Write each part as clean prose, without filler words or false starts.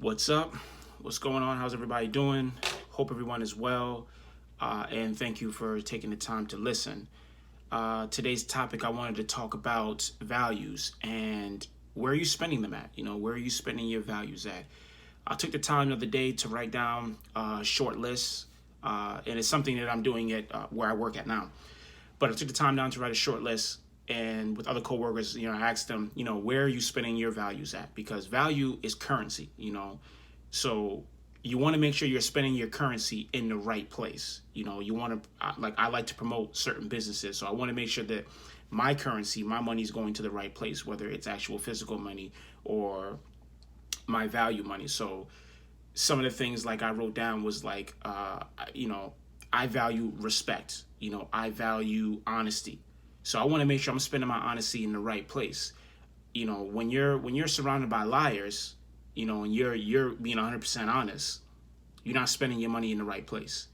What's up? What's going on? How's everybody doing? Hope everyone is well. And thank you for taking the time to listen. Today's topic, I wanted to talk about values and where are you spending them at? Where are you spending your values at? I took the time the other day to write down a short list, and it's something that I'm doing at where I work at now. But I took the time down to write a short list, and with other coworkers, I asked them, where are you spending your values at? Because value is currency. So you want to make sure you're spending your currency in the right place. You want to, I like to promote certain businesses, so I want to make sure that my currency, my money is going to the right place, whether it's actual physical money or my value money. So some of the things like I wrote down was like, I value respect. I value honesty. So I want to make sure I'm spending my honesty in the right place. When you're surrounded by liars, and you're being 100% honest, you're not spending your money in the right place.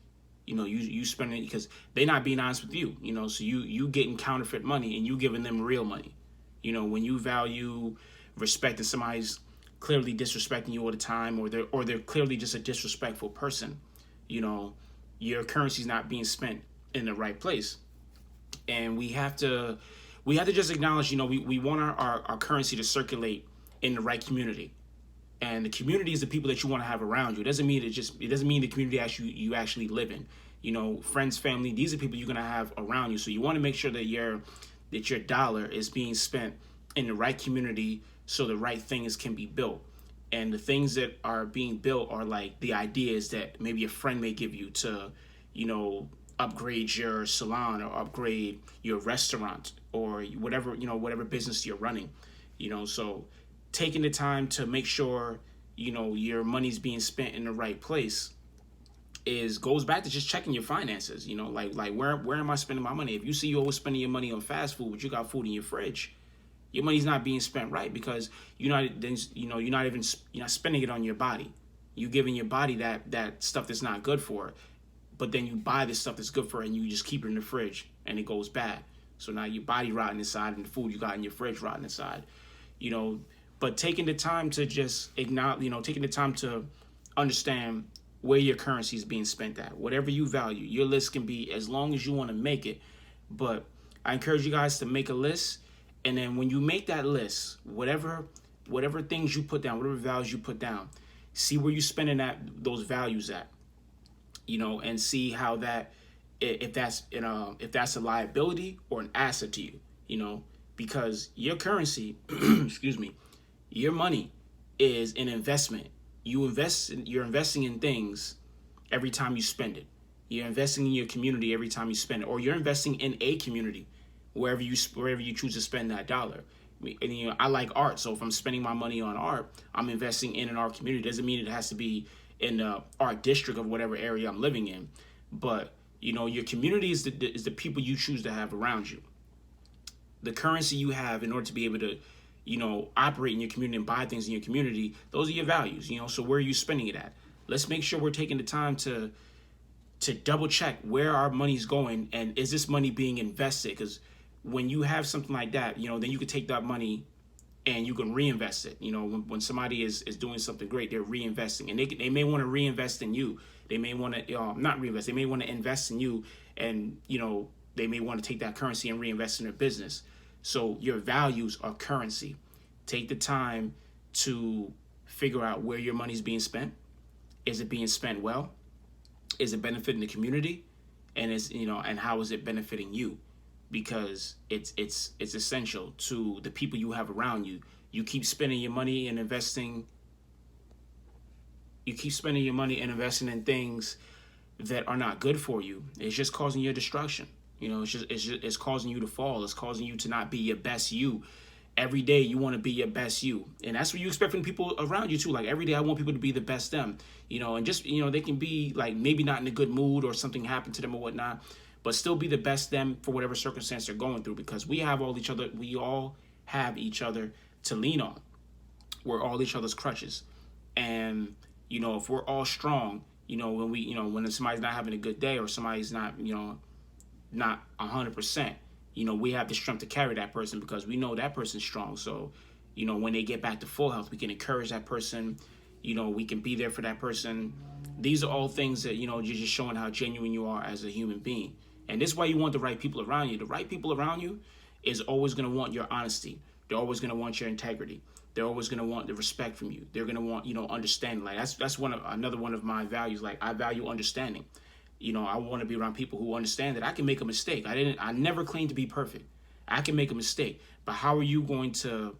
You spend it because they're not being honest with you. So you getting counterfeit money and you giving them real money. When you value respect and somebody's clearly disrespecting you all the time, or they're clearly just a disrespectful person, your currency's not being spent in the right place. And we have to just acknowledge, we want our currency to circulate in the right community. And the community is the people that you want to have around you. It doesn't mean the community you actually live in. Friends, family, these are people you're gonna have around you. So you want to make sure that your dollar is being spent in the right community so the right things can be built. And the things that are being built are like the ideas that maybe a friend may give you to, upgrade your salon or upgrade your restaurant or whatever business you're running. So taking the time to make sure your money's being spent in the right place is goes back to just checking your finances. Like where am I spending my money? If you see you always spending your money on fast food, but you got food in your fridge, your money's not being spent right, because you're not spending it on your body. You giving your body that stuff that's not good for it, but then you buy this stuff that's good for it and you just keep it in the fridge and it goes bad. So now your body rotting inside and the food you got in your fridge rotting inside. But taking the time to just acknowledge, taking the time to understand where your currency is being spent at. Whatever you value, your list can be as long as you want to make it. But I encourage you guys to make a list, and then when you make that list, whatever things you put down, whatever values you put down, see where you're spending those values at. And see how that, if that's a liability or an asset to you. Because your currency, excuse me, your money is an investment. You're investing in things every time you spend it. You're investing in your community every time you spend it, or you're investing in a community wherever you choose to spend that dollar. And, I like art, so if I'm spending my money on art, I'm investing in an art community. Doesn't mean it has to be in the art district of whatever area I'm living in, but your community is the people you choose to have around you. The currency you have in order to be able to operate in your community and buy things in your community, those are your values. So where are you spending it at? Let's make sure we're taking the time to double check where our money's going, and is this money being invested? Because when you have something like that, then you can take that money and you can reinvest it. When somebody is doing something great, they're reinvesting, and they may want to reinvest in you. They may want to not reinvest. They may want to invest in you, and they may want to take that currency and reinvest in their business. So your values are currency. Take the time to figure out where your money's being spent. Is it being spent well? Is it benefiting the community? And and how is it benefiting you? Because it's essential to the people you have around you. You keep spending your money and investing. You keep spending your money and investing in things that are not good for you. It's just causing your destruction. It's causing you to fall. It's causing you to not be your best you. Every day you want to be your best you, and that's what you expect from people around you too. Like every day I want people to be the best them. And just they can be like maybe not in a good mood or something happened to them or whatnot, but still be the best them for whatever circumstance they're going through, because we all have each other to lean on. We're all each other's crutches. And if we're all strong, when somebody's not having a good day or somebody's not 100%, we have the strength to carry that person because we know that person's strong. So when they get back to full health, we can encourage that person, We can be there for that person. These are all things that, you're just showing how genuine you are as a human being. And this is why you want the right people around you. The right people around you is always going to want your honesty. They're always going to want your integrity. They're always going to want the respect from you. They're going to want, understanding. Like that's another one of my values. Like, I value understanding. I want to be around people who understand that I can make a mistake. I never claim to be perfect. I can make a mistake, but how are you going to,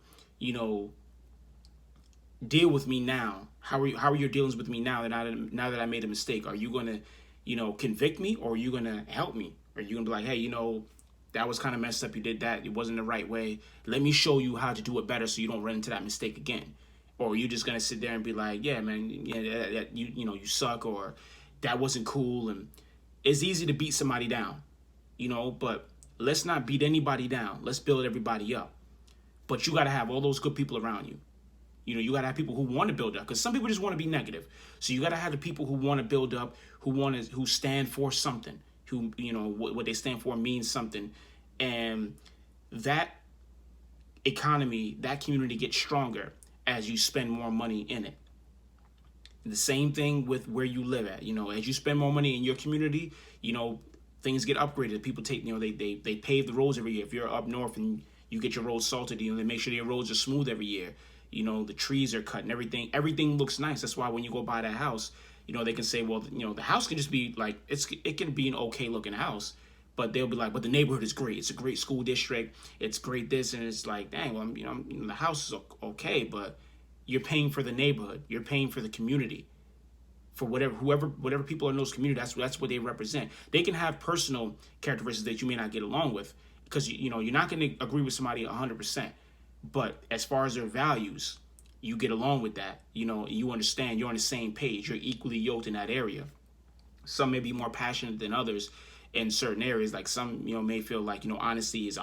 deal with me now? How are your dealings with me now that I made a mistake? Are you going to, convict me, or are you going to help me? Are you going to be like, hey, that was kind of messed up. You did that. It wasn't the right way. Let me show you how to do it better so you don't run into that mistake again. Or are you just going to sit there and be like, yeah, man, yeah, you suck, or that wasn't cool. And it's easy to beat somebody down, but let's not beat anybody down. Let's build everybody up. But you got to have all those good people around you. You got to have people who want to build up, because some people just want to be negative. So you got to have the people who want to build up, who stand for something, who, what they stand for means something. And that economy, that community gets stronger as you spend more money in it. The same thing with where you live at. As you spend more money in your community, things get upgraded. People take, they pave the roads every year. If you're up north and you get your roads salted, they make sure your roads are smooth every year. The trees are cut and everything looks nice. That's why when you go buy that house, they can say, well, the house can just be like, it can be an okay looking house, but they'll be like, but the neighborhood is great. It's a great school district. It's great this. And it's like, dang, well, the house is okay, but you're paying for the neighborhood. You're paying for the community, for whatever people in those communities. That's what they represent. They can have personal characteristics that you may not get along with, because you're not going to agree with somebody 100%. But as far as their values, you get along with that. You understand. You're on the same page. You're equally yoked in that area. Some may be more passionate than others in certain areas. Like some, may feel like, honesty is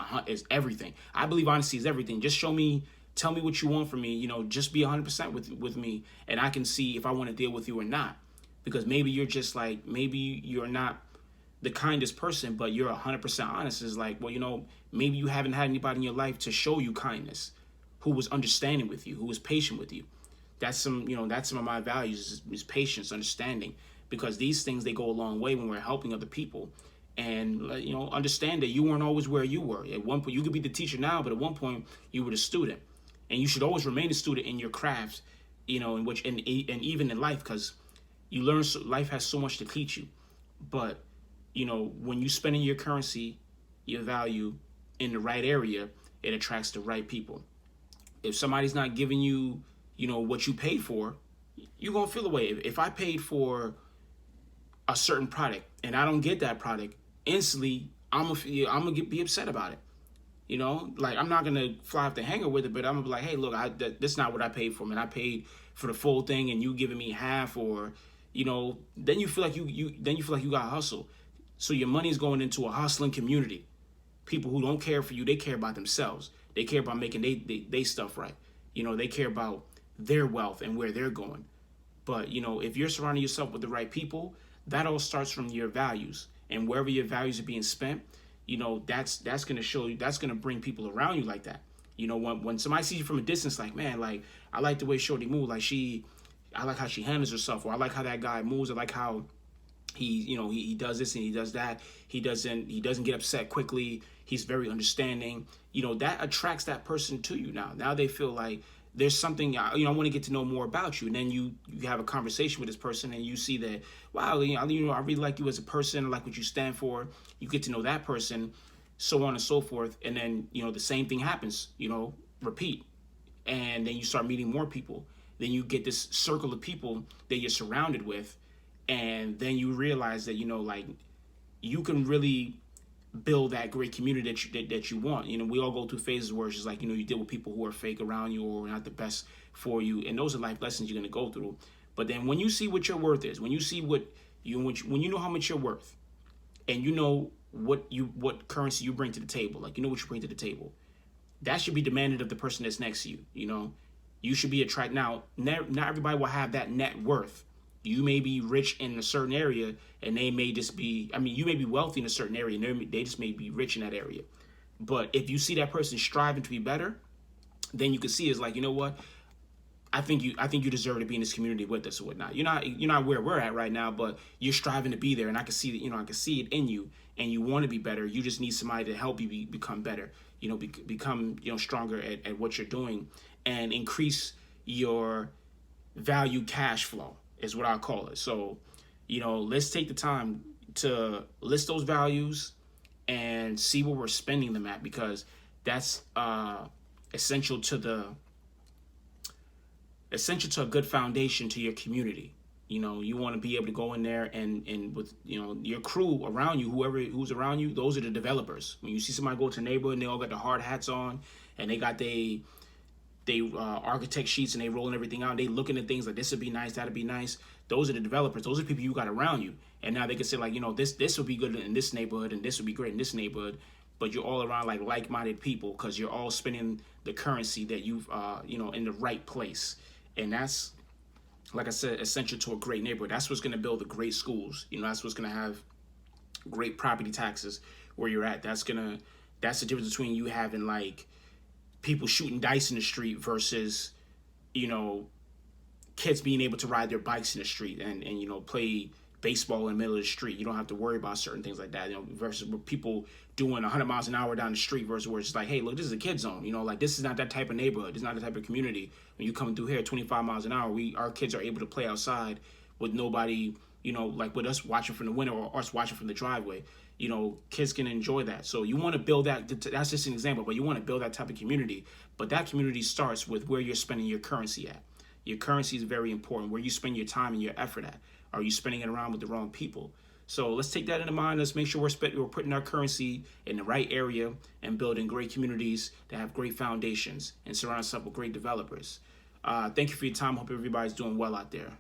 everything. I believe honesty is everything. Just tell me what you want from me. Just be 100% with me, and I can see if I want to deal with you or not. Because maybe you're just like, maybe you're not the kindest person, but you're 100% honest. Is like, well, maybe you haven't had anybody in your life to show you kindness, who was understanding with you, who was patient with you. That's some of my values is patience, understanding, because these things, they go a long way when we're helping other people. And understand that you weren't always where you were. At one point, you could be the teacher now, but at one point you were the student, and you should always remain a student in your craft, in which and even in life, because you learn. Life has so much to teach you, but when you spending your currency, your value in the right area, it attracts the right people. If somebody's not giving you, what you paid for, you're going to feel away. If I paid for a certain product and I don't get that product, instantly, I'm going to be upset about it. Like, I'm not going to fly off the hanger with it, but I'm going to be like, hey, look, that's not what I paid for, man. I paid for the full thing and you giving me half, or, then you feel like you got to hustle. So your money is going into a hustling community. People who don't care for you, they care about themselves. They care about making they stuff right. They care about their wealth and where they're going. But, if you're surrounding yourself with the right people, that all starts from your values. And wherever your values are being spent, that's going to show you, that's going to bring people around you like that. When somebody sees you from a distance, like, man, like, I like the way Shorty moves. Like, I like how she handles herself, or I like how that guy moves. I like how he does this and he does that. He doesn't get upset quickly. He's very understanding. That attracts that person to you. Now they feel like there's something, I want to get to know more about you. And then you have a conversation with this person and you see that, wow, I really like you as a person. I like what you stand for. You get to know that person, so on and so forth. And then, the same thing happens, repeat. And then you start meeting more people. Then you get this circle of people that you're surrounded with. And then you realize that, like, you can really build that great community that you want. We all go through phases where it's just like, you deal with people who are fake around you or not the best for you. And those are life lessons you're going to go through. But then when you see what your worth is, when you see when you know how much you're worth, and you know what currency you bring to the table, like, what you bring to the table, that should be demanded of the person that's next to you. You should be attracted. Now, not everybody will have that net worth. You may be rich in a certain area, and they may just be, you may be wealthy in a certain area, and they just may be rich in that area. But if you see that person striving to be better, then you can see it's like, you know what? I think you deserve to be in this community with us or whatnot. You're not where we're at right now, but you're striving to be there, and I can see that, I can see it in you, and you want to be better. You just need somebody to help you become better. Become stronger at what you're doing, and increase your value cash flow is what I call it. So, let's take the time to list those values and see where we're spending them at, because that's essential to a good foundation to your community. You want to be able to go in there and with your crew around you, who's around you, those are the developers. When you see somebody go to a neighborhood and they all got the hard hats on and they got they architect sheets and they rolling everything out, they looking at things like this would be nice, that'd be nice. Those are the developers. Those are people you got around you, and now they can say like, this would be good in this neighborhood and this would be great in this neighborhood. But you're all around like-minded people, because you're all spending the currency that you've in the right place. And that's, like I said, essential to a great neighborhood. That's what's going to build the great schools. That's what's going to have great property taxes where you're at. That's the difference between you having like people shooting dice in the street versus, kids being able to ride their bikes in the street and play baseball in the middle of the street. You don't have to worry about certain things like that, versus people doing 100 miles an hour down the street, versus where it's like, hey, look, this is a kid zone. Like, this is not that type of neighborhood. This is not the type of community. When you come through here at 25 miles an hour, our kids are able to play outside with nobody, like with us watching from the window or us watching from the driveway. Kids can enjoy that. So you want to build that. That's just an example, but you want to build that type of community. But that community starts with where you're spending your currency at. Your currency is very important. Where you spend your time and your effort at. Are you spending it around with the wrong people? So let's take that into mind. Let's make sure we're putting our currency in the right area and building great communities that have great foundations and surround ourselves with great developers. Thank you for your time. Hope everybody's doing well out there.